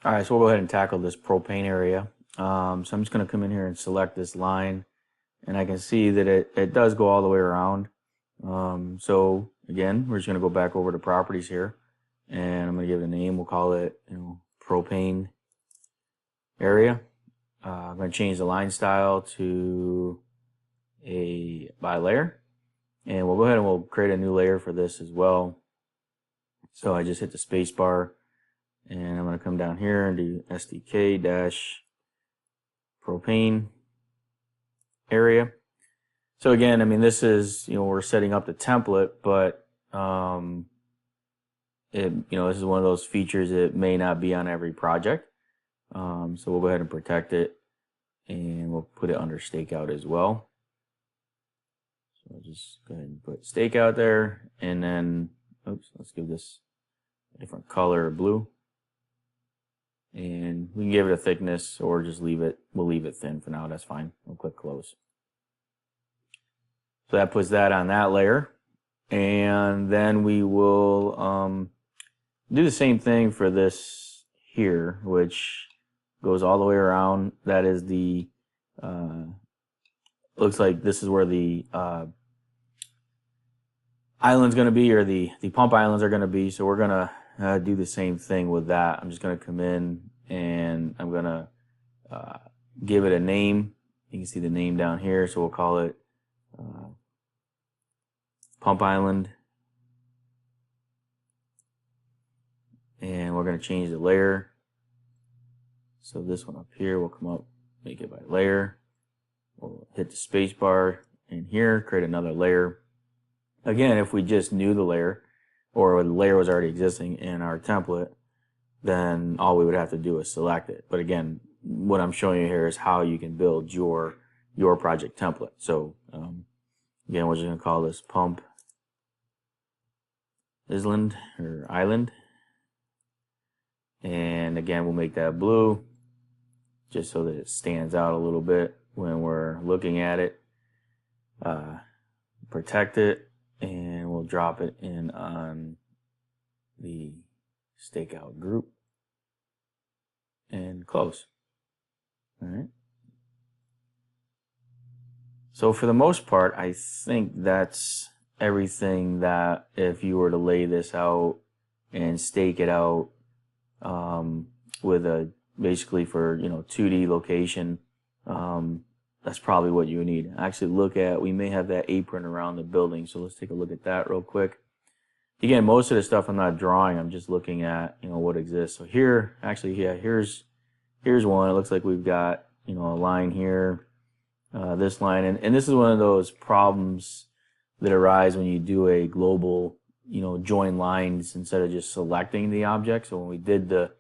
All right, so we'll go ahead and tackle this propane area. So I'm just going to come in here and select this line, and I can see that it does go all the way around. So again, we're just going to go back over to properties here, and I'm going to give it a name. We'll call it, propane area. I'm going to change the line style to a bilayer, and we'll go ahead and we'll create a new layer for this as well. So I just hit the space bar, and I'm going to come down here and do SDK-propane area. So again, I mean, this is, we're setting up the template, but this is one of those features that may not be on every project. So we'll go ahead and protect it, and we'll put it under stakeout as well. So I'll just go ahead and put stakeout there, and then, let's give this a different color, blue. And we can give it a thickness or just leave it, we'll leave it thin for now, that's fine. We'll click close. So that puts that on that layer. And then we will do the same thing for this here, which goes all the way around. That is the, looks like this is where the island's going to be, or the pump islands are going to be. So we're going to do the same thing with that. I'm just going to come in and I'm going to give it a name. You can see the name down here, so we'll call it pump island, and we're going to change the layer. So this one up here will come up, make it by layer. We'll hit the space bar in here, create another layer. Again, if we just knew the layer, or the layer was already existing in our template, then all we would have to do is select it. But again, what I'm showing you here is how you can build your project template. So again, we're just going to call this pump island, or island. And again, we'll make that blue just so that it stands out a little bit when we're looking at it. Protect it, and we'll drop it in on the stakeout group and close. All right. So for the most part, I think that's everything that if you were to lay this out and stake it out with a basically for 2D location, that's probably what you would need. Actually, we may have that apron around the building, so let's take a look at that real quick. Again, most of the stuff I'm not drawing, I'm just looking at what exists. So here, actually, yeah, here's one. It looks like we've got a line here, this line, and this is one of those problems that arise when you do a global join lines instead of just selecting the object. So when we did the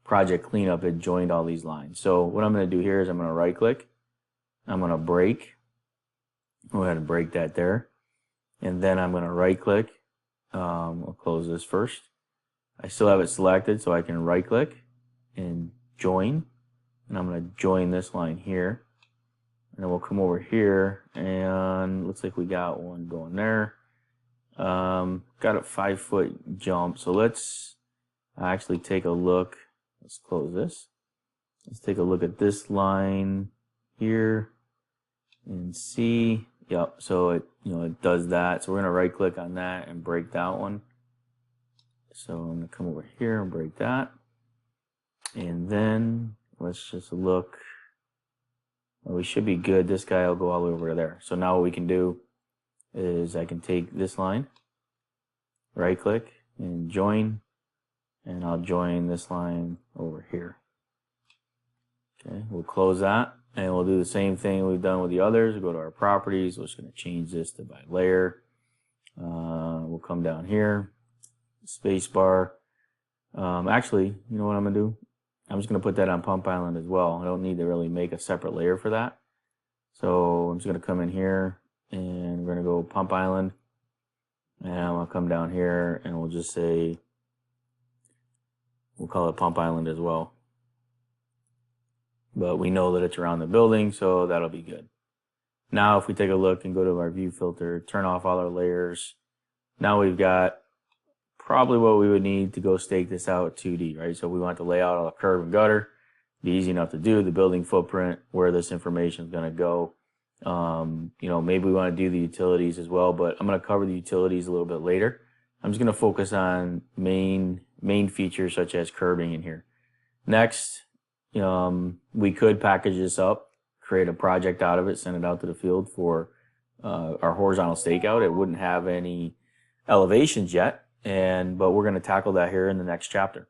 project cleanup, it joined all these lines. So what I'm going to do here is I'm going to right click, I'm going to break, go ahead and break that there, and then I'm going to right click. I'll close this first. I still have it selected, so I can right click and join, and I'm going to join this line here, and then we'll come over here, and looks like we got one going there. Got a 5-foot jump, so let's actually take a look. Let's close this. Let's take a look at this line here and see. Yep, so it does that. So we're going to right click on that and break that one. So I'm going to come over here and break that. And then let's just look. Well, we should be good. This guy will go all the way over there. So now what we can do is I can take this line, right click and join, and I'll join this line over here. Okay, we'll close that, and we'll do the same thing we've done with the others. We'll go to our properties. We're just going to change this to by layer. We'll come down here, space bar. Actually, you know what I'm going to do? I'm just going to put that on pump island as well. I don't need to really make a separate layer for that. So I'm just going to come in here, and we're going to go pump island, and I'll come down here, and we'll just say, we'll call it pump island as well. But we know that it's around the building, so that'll be good. Now if we take a look and go to our view filter, turn off all our layers, now we've got probably what we would need to go stake this out 2D, right? So we want the layout of the curb and gutter, be easy enough to do, the building footprint, where this information is going to go. You know, maybe we want to do the utilities as well, but I'm going to cover the utilities a little bit later. I'm just going to focus on main features such as curbing in here. Next, we could package this up, create a project out of it, send it out to the field for our horizontal stakeout. It wouldn't have any elevations yet, but we're going to tackle that here in the next chapter.